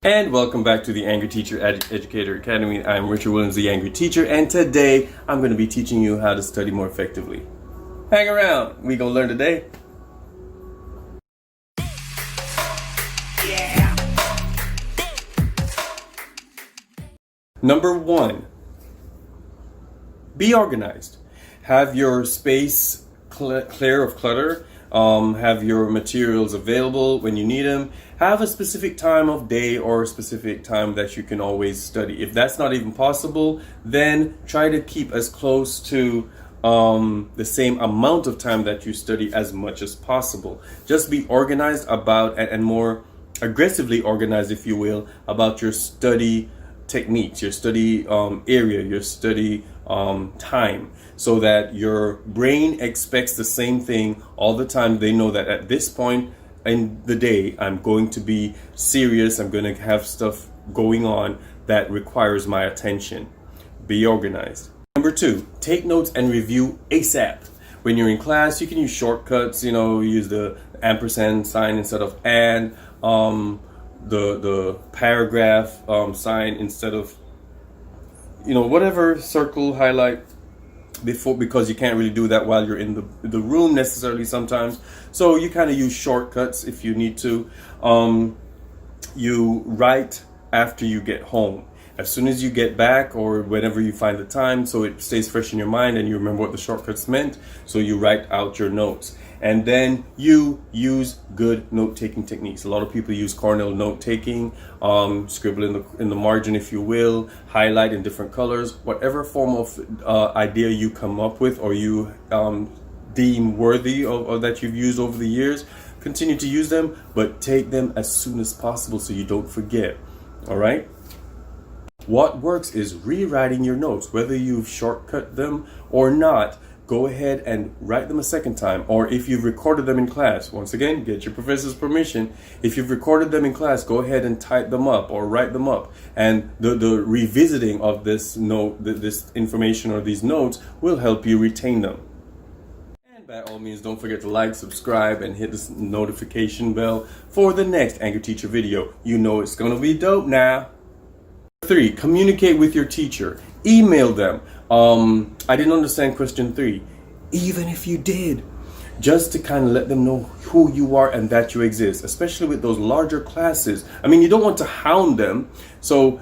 And welcome back to the Angry Teacher Educator Academy. I'm Richard Williams, the Angry Teacher, and today I'm going to be teaching you how to study more effectively. Hang around, we gonna learn today. Number 1, be organized. Have your space clear of clutter. Have your materials available when you need them. Have a specific time of day or a specific time that you can always study. If that's not even possible, then try to keep as close to the same amount of time that you study as much as possible. Just be organized about and more aggressively organized, if you will, about your study techniques, your study area, your study time, so that your brain expects the same thing all the time. They know that at this point in the day, I'm going to be serious. I'm going to have stuff going on that requires my attention. Be organized. Number 2, take notes and review ASAP. When you're in class, you can use shortcuts, use the ampersand sign instead of and, the paragraph sign instead of whatever, circle, highlight before, because you can't really do that while you're in the room necessarily sometimes. So you kind of use shortcuts if you need to. You write after you get home. As soon as you get back or whenever you find the time, so it stays fresh in your mind and you remember what the shortcuts meant. So you write out your notes. And then you use good note-taking techniques. A lot of people use Cornell note-taking, scribble in the margin, if you will, highlight in different colors, whatever form of idea you come up with or you deem worthy or that you've used over the years. Continue to use them, but take them as soon as possible so you don't forget. All right? What works is rewriting your notes, whether you've shortcut them or not. Go ahead and write them a second time, or if you've recorded them in class, once again, get your professor's permission. If you've recorded them in class, go ahead and type them up or write them up. And the revisiting of this note, this information or these notes will help you retain them. And by all means, don't forget to like, subscribe, and hit the notification bell for the next Angry Teacher video. You know it's gonna be dope now. 3, communicate with your teacher. Email them. I didn't understand question 3. Even if you did, just to kind of let them know who you are and that you exist, especially with those larger classes. I mean, you don't want to hound them, so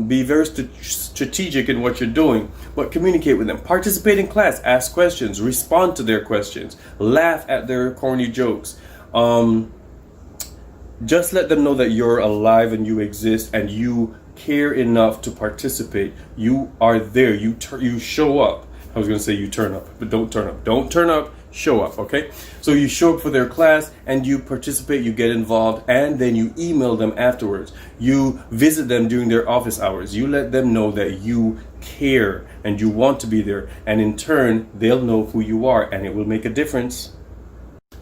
be very strategic in what you're doing, but communicate with them. Participate in class, ask questions, respond to their questions, laugh at their corny jokes. Just let them know that you're alive and you exist and you care enough to participate. You are there. You show up. I was going to say you turn up, but don't turn up. Don't turn up. Show up. Okay. So you show up for their class and you participate. You get involved, and then you email them afterwards. You visit them during their office hours. You let them know that you care and you want to be there, and in turn they'll know who you are, and it will make a difference.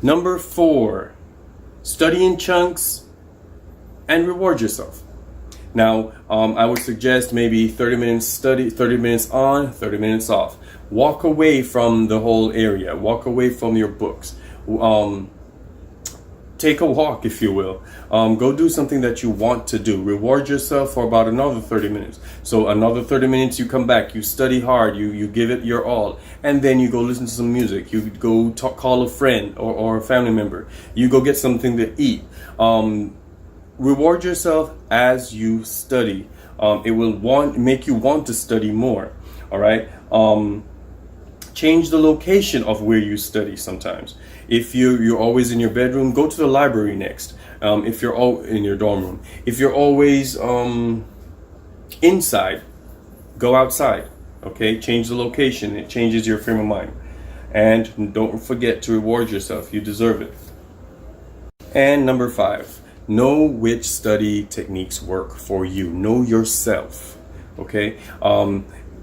Number 4, study in chunks and reward yourself. Now, I would suggest maybe 30 minutes study, 30 minutes on, 30 minutes off. Walk away from the whole area. Walk away from your books. Take a walk, if you will. Go do something that you want to do. Reward yourself for about another 30 minutes. So another 30 minutes, you come back, you study hard, you give it your all, and then you go listen to some music. You go call a friend or a family member. You go get something to eat. Reward yourself as you study. It will make you want to study more. All right. Change the location of where you study sometimes. If you're always in your bedroom, go to the library next. If you're all in your dorm room. If you're always inside, go outside. Okay. Change the location. It changes your frame of mind. And don't forget to reward yourself. You deserve it. And number 5. Know which study techniques work for you. Know yourself. Okay?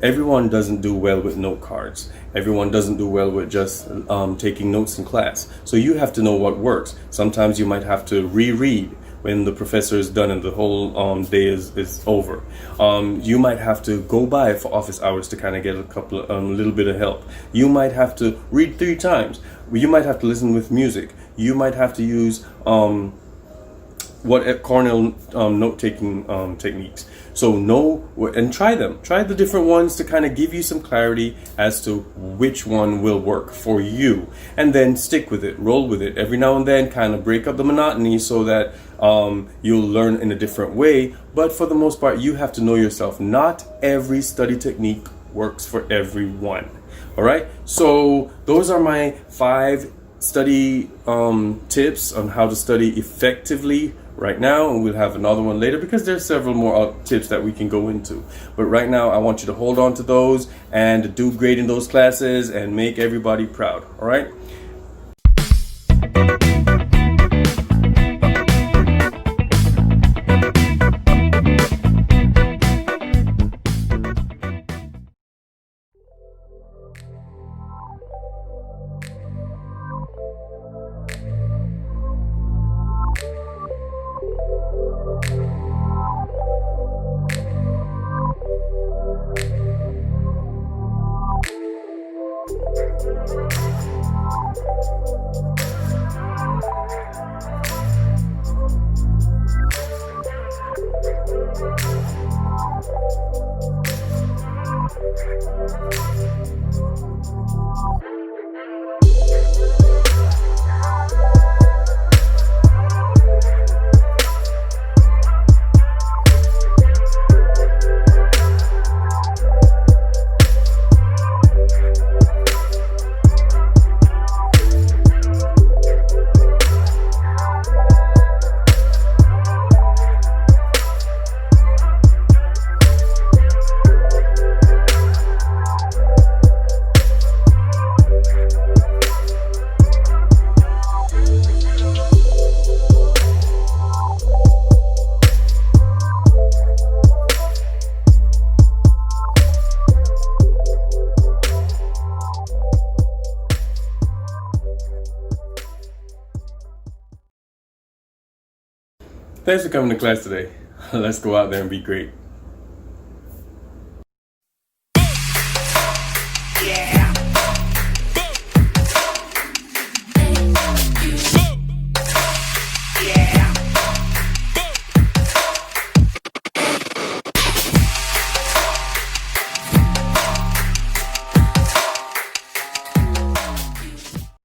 Everyone doesn't do well with note cards. Everyone doesn't do well with just taking notes in class. So you have to know what works. Sometimes you might have to reread when the professor is done and the whole day is over. You might have to go by for office hours to kind of get a little bit of help. You might have to read 3 times. You might have to listen with music. You might have to use what Cornell note-taking techniques. So know and try them. Try the different ones to kind of give you some clarity as to which one will work for you, and then stick with it, roll with it. Every now and then, kind of break up the monotony so that you'll learn in a different way. But for the most part, you have to know yourself. Not every study technique works for everyone. All right. So those are my 5 study tips on how to study effectively right now, and we'll have another one later because there's several more tips that we can go into. But right now I want you to hold on to those and do great in those classes and make everybody proud. All right. Thanks for coming to class today. Let's go out there and be great.